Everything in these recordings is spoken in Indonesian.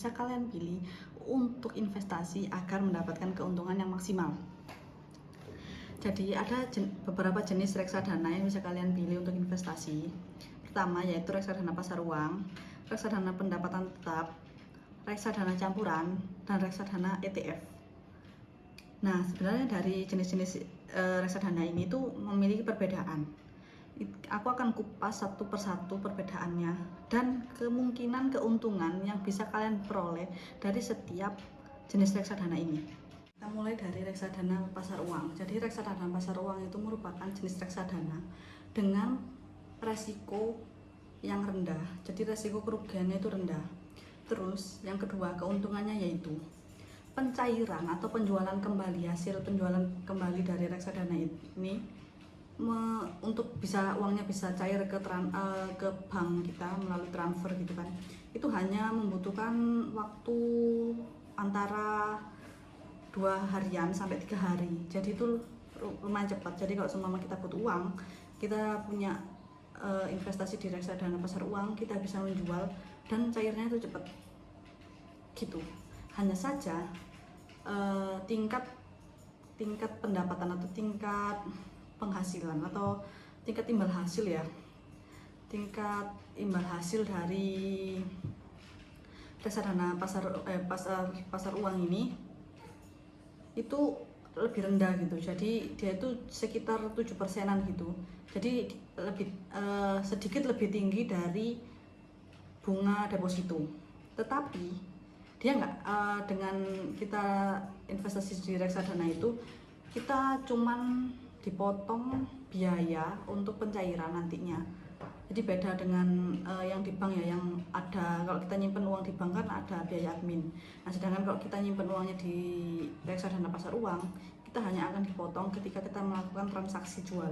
bisa kalian pilih untuk investasi agar mendapatkan keuntungan yang maksimal. Jadi ada beberapa jenis reksadana yang bisa kalian pilih untuk investasi. Pertama yaitu reksadana pasar uang, reksadana pendapatan tetap, reksadana campuran, dan reksadana ETF. Nah, sebenarnya dari jenis-jenis reksadana ini tuh memiliki perbedaan. Aku akan kupas satu persatu perbedaannya dan kemungkinan keuntungan yang bisa kalian peroleh dari setiap jenis reksadana ini. Kita mulai dari reksadana pasar uang. Jadi reksadana pasar uang itu merupakan jenis reksadana dengan resiko yang rendah. Jadi resiko kerugiannya itu rendah. Terus yang kedua, keuntungannya yaitu pencairan atau penjualan kembali, hasil penjualan kembali dari reksadana ini untuk bisa uangnya bisa cair ke bank kita melalui transfer gitu kan, itu hanya membutuhkan waktu antara 2 harian sampai 3 hari. Jadi itu lumayan cepat. Jadi kalau seumpama kita butuh uang, kita punya investasi di reksadana pasar uang, kita bisa menjual dan cairnya itu cepat gitu. Hanya saja tingkat pendapatan atau tingkat penghasilan atau tingkat imbal hasil ya, tingkat imbal hasil dari reksadana pasar uang ini itu lebih rendah gitu. Jadi dia itu sekitar 7%-an gitu. Jadi lebih sedikit lebih tinggi dari bunga deposito. Tetapi dia nggak dengan kita investasi di reksadana itu kita cuman dipotong biaya untuk pencairan nantinya. Jadi beda dengan yang di bank ya, yang ada kalau kita nyimpen uang di bank kan ada biaya admin. Nah, sedangkan kalau kita nyimpen uangnya di reksadana pasar uang, kita hanya akan dipotong ketika kita melakukan transaksi jual.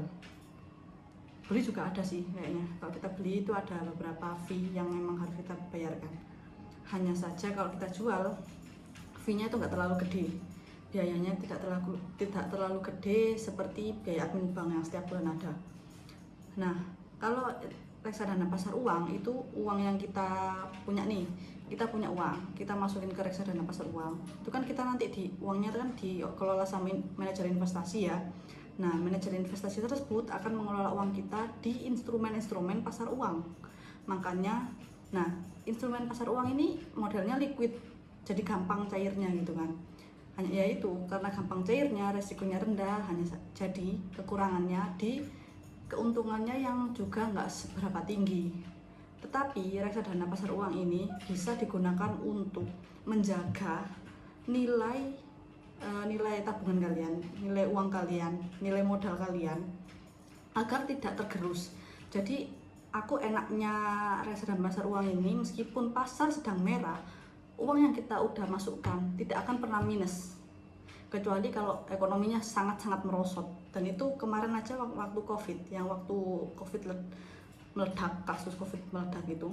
Beli juga ada sih kayaknya. Kalau kita beli itu ada beberapa fee yang memang harus kita bayarkan. Hanya saja kalau kita jual, fee-nya itu nggak terlalu gede, biayanya tidak terlalu gede seperti biaya admin bank yang setiap bulan ada. Nah, kalau reksadana pasar uang itu uang yang kita punya nih, kita punya uang, kita masukin ke reksadana pasar uang, itu kan kita nanti uangnya kan dikelola sama manajer investasi ya. Nah, manajer investasi tersebut akan mengelola uang kita di instrumen-instrumen pasar uang. Makanya, nah, instrumen pasar uang ini modelnya liquid, jadi gampang cairnya gitu kan. Hanya yaitu karena gampang cairnya, resikonya rendah, hanya jadi kekurangannya di keuntungannya yang juga nggak seberapa tinggi. Tetapi reksadana pasar uang ini bisa digunakan untuk menjaga nilai tabungan kalian, nilai uang kalian, nilai modal kalian agar tidak tergerus. Jadi aku enaknya reksadana pasar uang ini, meskipun pasar sedang merah, uang yang kita udah masukkan tidak akan pernah minus, kecuali kalau ekonominya sangat-sangat merosot. Dan itu kemarin aja waktu COVID meledak, kasus COVID meledak itu,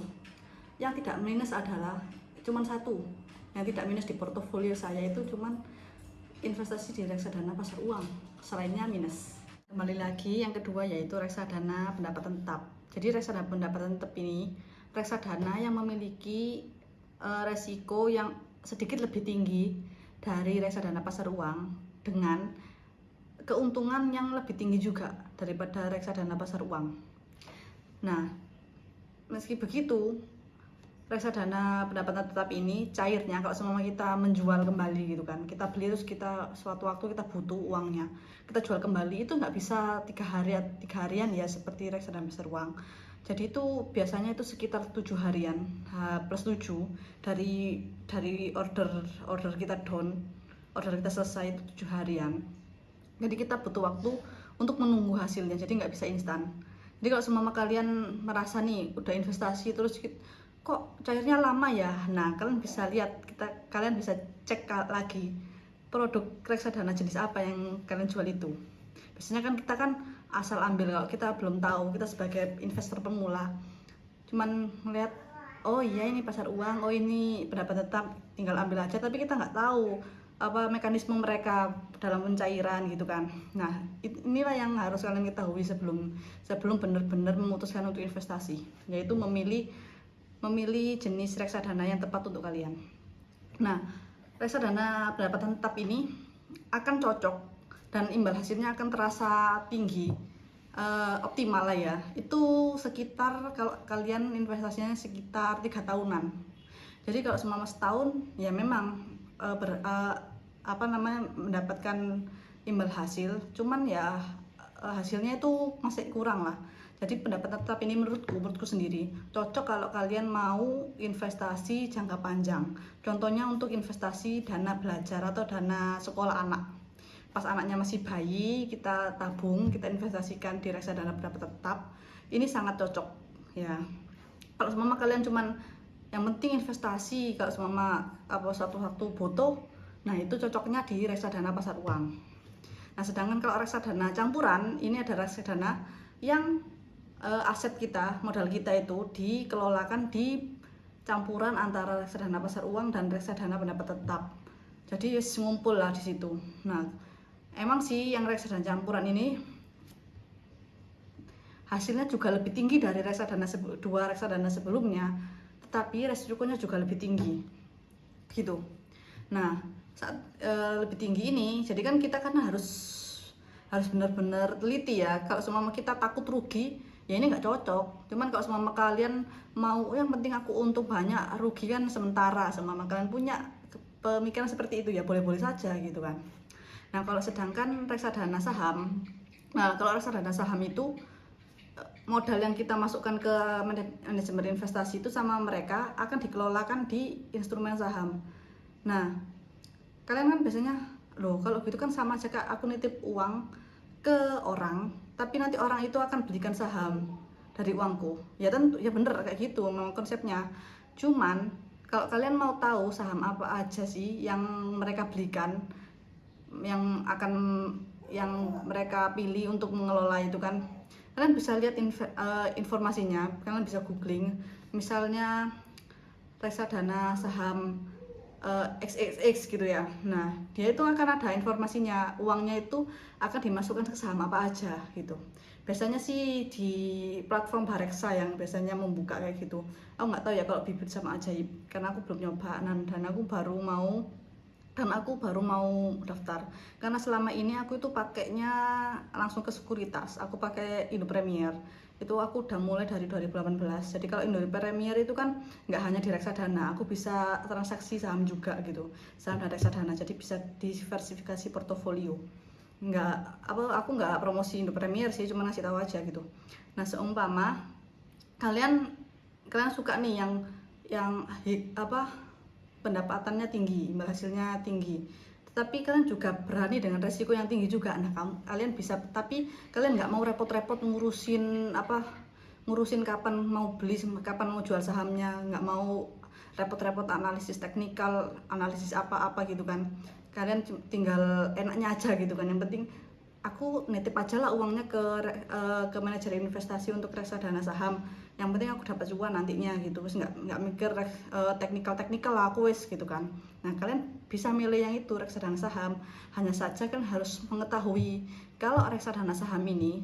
yang tidak minus adalah cuman satu, yang tidak minus di portofolio saya itu cuman investasi di reksadana pasar uang, selainnya minus. Kembali lagi yang kedua yaitu reksadana pendapatan tetap. Jadi reksadana pendapatan tetap ini reksadana yang memiliki resiko yang sedikit lebih tinggi dari reksadana pasar uang dengan keuntungan yang lebih tinggi juga daripada reksadana pasar uang. Nah, meski begitu, reksadana pendapatan tetap ini cairnya kalau semua kita menjual kembali gitu kan, kita beli terus kita suatu waktu kita butuh uangnya, kita jual kembali, itu nggak bisa 3 harian ya seperti reksadana pasar uang. Jadi itu biasanya itu sekitar 7 harian plus 7 dari order kita order kita selesai itu 7 harian. Jadi kita butuh waktu untuk menunggu hasilnya, jadi nggak bisa instan. Jadi kalau semua kalian merasa nih udah investasi terus kok cairnya lama ya, nah kalian bisa lihat, kalian bisa cek lagi produk reksadana jenis apa yang kalian jual itu. Biasanya kan kita asal ambil, kalau kita belum tahu, kita sebagai investor pemula cuman melihat oh iya ini pasar uang, oh ini pendapatan tetap, tinggal ambil aja, tapi kita nggak tahu apa mekanisme mereka dalam pencairan gitu kan. Nah, inilah yang harus kalian ketahui sebelum benar-benar memutuskan untuk investasi, yaitu memilih jenis reksadana yang tepat untuk kalian. Nah, reksadana pendapatan tetap ini akan cocok dan imbal hasilnya akan terasa tinggi, optimal lah ya. Itu sekitar kalau kalian investasinya sekitar 3 tahunan. Jadi kalau selama setahun ya memang mendapatkan imbal hasil, cuman ya hasilnya itu masih kurang lah. Jadi pendapatan tetap ini menurutku sendiri cocok kalau kalian mau investasi jangka panjang. Contohnya untuk investasi dana belajar atau dana sekolah anak. Pas anaknya masih bayi, kita tabung, kita investasikan di reksadana pendapatan tetap. Ini sangat cocok ya. Kalau semama kalian cuman yang penting investasi, kalau semama suatu waktu butuh, nah itu cocoknya di reksadana pasar uang. Nah, sedangkan kalau reksadana campuran, ini ada reksadana yang aset kita, modal kita itu dikelolakan di campuran antara reksadana pasar uang dan reksadana pendapatan tetap. Jadi ngumpul lah di situ. Nah, emang sih yang reksadana campuran ini hasilnya juga lebih tinggi dari dua reksadana sebelumnya, tetapi resikonya juga lebih tinggi. Gitu. Nah, saat lebih tinggi ini, jadi kan kita kan harus benar-benar teliti ya. Kalau semua kita takut rugi, ya ini nggak cocok. Cuman kalau semua kalian mau yang penting aku untung banyak, rugi kan sementara, semua kalian punya pemikiran seperti itu ya boleh-boleh saja gitu kan. Nah, kalau sedangkan reksadana saham, nah kalau reksadana saham itu modal yang kita masukkan ke manajemen investasi itu sama mereka akan dikelolakan di instrumen saham. Nah, kalian kan biasanya loh kalau gitu kan sama aja Kak, aku nitip uang ke orang tapi nanti orang itu akan belikan saham dari uangku. Ya tentu ya bener kayak gitu memang konsepnya. Cuman kalau kalian mau tahu saham apa aja sih yang mereka belikan, yang mereka pilih untuk mengelola itu kan, kalian bisa lihat informasinya, kalian bisa googling misalnya reksadana saham XXX gitu ya. Nah, dia itu akan ada informasinya, uangnya itu akan dimasukkan ke saham apa aja gitu. Biasanya sih di platform Bareksa yang biasanya membuka kayak gitu. Aku nggak tahu ya kalau Bibit sama Ajaib, karena aku belum nyoba dan aku baru mau daftar. Karena selama ini aku itu pakainya langsung ke sekuritas. Aku pakai Indo Premier. Itu aku udah mulai dari 2018. Jadi kalau Indo Premier itu kan nggak hanya di reksadana, aku bisa transaksi saham juga gitu, saham dan reksadana. Jadi bisa diversifikasi portofolio. Aku nggak promosi Indo Premier sih, cuma ngasih tahu aja gitu. Nah, seumpama kalian suka nih yang pendapatannya tinggi, imbal hasilnya tinggi, tetapi kalian juga berani dengan resiko yang tinggi juga. Nah, kalian bisa, tapi kalian nggak mau repot-repot ngurusin kapan mau beli, kapan mau jual sahamnya, nggak mau repot-repot analisis teknikal, analisis apa-apa gitu kan. Kalian tinggal enaknya aja gitu kan. Yang penting aku nitip aja lah uangnya ke manajer investasi untuk reksadana saham. Yang penting aku dapat cuan nantinya gitu. Terus nggak mikir teknikal lah aku wes gitu kan. Nah, kalian bisa milih yang itu reksadana saham. Hanya saja kan harus mengetahui kalau reksadana saham ini,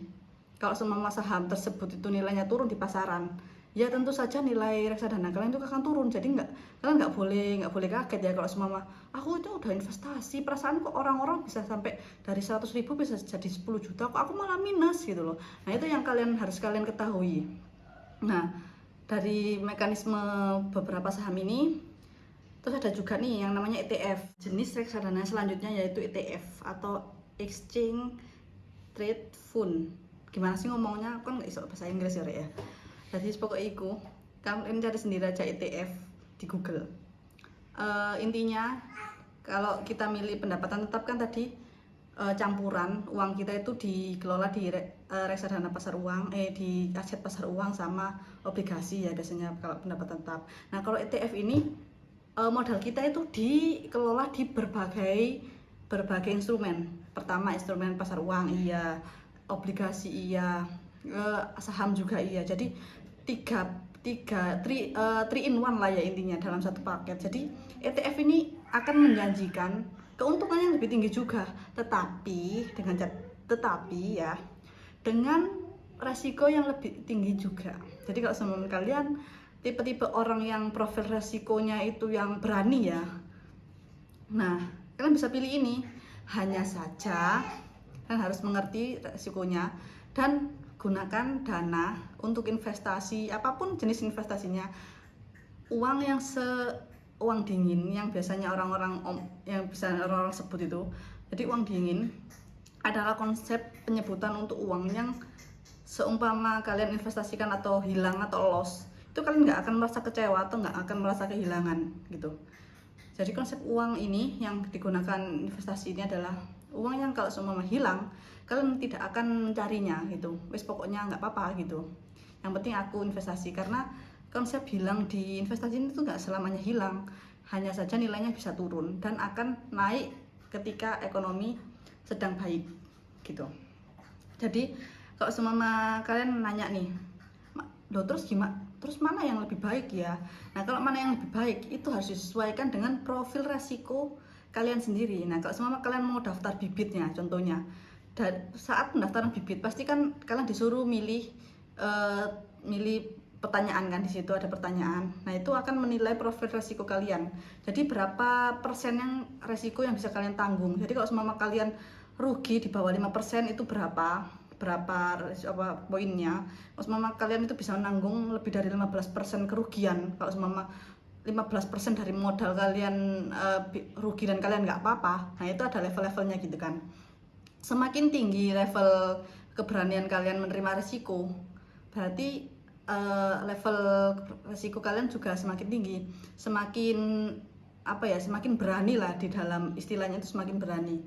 kalau semua saham tersebut itu nilainya turun di pasaran, ya tentu saja nilai reksadana kalian itu akan turun. Jadi kalian nggak boleh kaget ya kalau semua aku itu udah investasi, perasaan kok orang-orang bisa sampai dari 100.000 bisa jadi 10 juta, kok aku malah minus gitu loh. Nah, itu yang harus kalian ketahui. Nah, dari mekanisme beberapa saham ini, terus ada juga nih yang namanya ETF. Jenis reksadana selanjutnya yaitu ETF atau Exchange Trade Fund. Gimana sih ngomongnya? Aku kan nggak bisa bahasa Inggris ya, ya. Jadi pokoknya itu, kalian cari sendiri aja ETF di Google. Intinya kalau kita milih pendapatan tetap kan tadi campuran uang kita itu dikelola di reksadana pasar uang, di aset pasar uang sama obligasi ya biasanya kalau pendapatan tetap. Nah, kalau ETF ini modal kita itu dikelola di berbagai instrumen. Pertama instrumen pasar uang iya, obligasi iya, saham juga iya. Jadi three in one lah ya intinya dalam satu paket. Jadi ETF ini akan menjanjikan keuntungan yang lebih tinggi juga, tetapi dengan resiko yang lebih tinggi juga. Jadi kalau kalian tipe-tipe orang yang profil resikonya itu yang berani ya, Nah, kalian bisa pilih ini. Hanya saja kalian harus mengerti resikonya dan gunakan dana untuk investasi, apapun jenis investasinya. Uang yang uang dingin yang biasanya orang-orang yang bisa orang-orang sebut itu. Jadi uang dingin adalah konsep penyebutan untuk uang yang seumpama kalian investasikan atau hilang atau loss, itu kalian nggak akan merasa kecewa atau nggak akan merasa kehilangan gitu. Jadi konsep uang ini yang digunakan investasi ini adalah uang yang kalau semua hilang, kalian tidak akan mencarinya gitu. Wes pokoknya nggak apa-apa gitu. Yang penting aku investasi, karena konsep hilang di investasi ini tuh nggak selamanya hilang. Hanya saja nilainya bisa turun dan akan naik ketika ekonomi sedang baik gitu. Jadi kalau semua kalian nanya nih, loh terus gimana? Terus mana yang lebih baik ya? Nah, kalau mana yang lebih baik itu harus disesuaikan dengan profil resiko kalian sendiri. Nah, kalau semua kalian mau daftar bibitnya, contohnya, dan saat pendaftaran bibit pasti kan kalian disuruh milih milih pertanyaan kan, di situ ada pertanyaan. Nah, itu akan menilai profil resiko kalian. Jadi berapa persen yang resiko yang bisa kalian tanggung. Jadi kalau semua kalian rugi di bawah 5% itu berapa poinnya. Kalau semama kalian itu bisa menanggung lebih dari 15% kerugian, kalau semama 15% dari modal kalian rugi dan kalian nggak apa-apa. Nah, itu ada level-levelnya gitu kan. Semakin tinggi level keberanian kalian menerima risiko, berarti level risiko kalian juga semakin tinggi, semakin semakin berani lah, di dalam istilahnya itu semakin berani.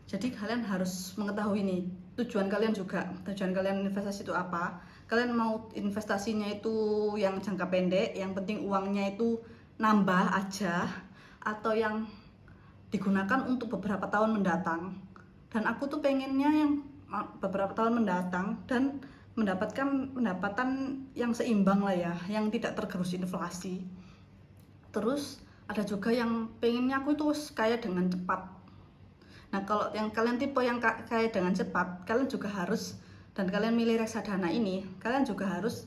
Jadi kalian harus mengetahui nih tujuan kalian juga. Tujuan kalian investasi itu apa? Kalian mau investasinya itu yang jangka pendek, yang penting uangnya itu nambah aja, atau yang digunakan untuk beberapa tahun mendatang. Dan aku tuh pengennya yang beberapa tahun mendatang dan mendapatkan pendapatan yang seimbang lah ya, yang tidak tergerus inflasi. Terus ada juga yang pengennya aku itu kaya dengan cepat. Nah, kalau yang kalian tipe yang kaya dengan cepat, kalian juga harus, dan kalian milih reksadana ini, kalian juga harus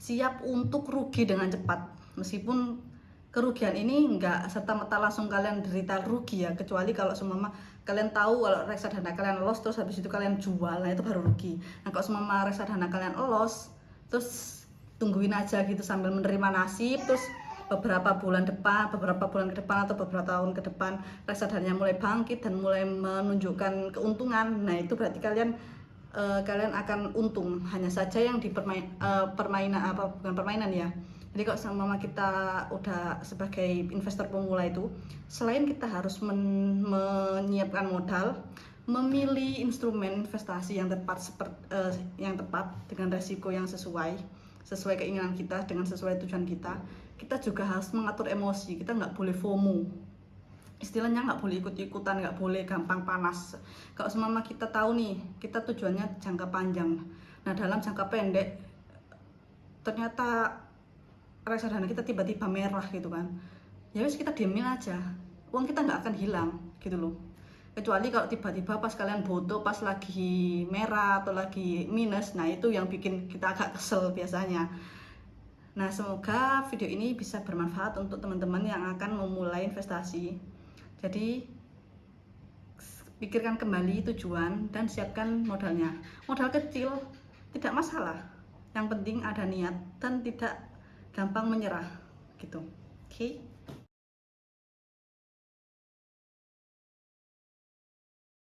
siap untuk rugi dengan cepat. Meskipun kerugian ini enggak serta-merta langsung kalian derita rugi ya, kecuali kalau semua kalian tahu kalau reksadana kalian loss terus habis itu kalian jual, nah itu baru rugi. Nah, kalau semua reksadana kalian loss, terus tungguin aja gitu sambil menerima nasib, terus beberapa bulan ke depan atau beberapa tahun ke depan reksadananya mulai bangkit dan mulai menunjukkan keuntungan. Nah, itu berarti kalian akan untung. Hanya saja yang di permainan bukan permainan ya. Jadi kalau sama kita udah sebagai investor pemula itu, selain kita harus menyiapkan modal, memilih instrumen investasi yang tepat dengan resiko yang sesuai keinginan kita, dengan sesuai tujuan kita. Kita juga harus mengatur emosi. Kita nggak boleh FOMO, istilahnya nggak boleh ikut-ikutan, nggak boleh gampang panas. Kalau semama kita tahu nih kita tujuannya jangka panjang, nah dalam jangka pendek ternyata reksadana kita tiba-tiba merah gitu kan, ya wis kita diemin aja, uang kita nggak akan hilang gitu loh. Kecuali kalau tiba-tiba pas kalian butuh pas lagi merah atau lagi minus, nah itu yang bikin kita agak kesel biasanya. Nah, semoga video ini bisa bermanfaat untuk teman-teman yang akan memulai investasi. Jadi, pikirkan kembali tujuan dan siapkan modalnya. Modal kecil tidak masalah. Yang penting ada niat dan tidak gampang menyerah gitu. Oke.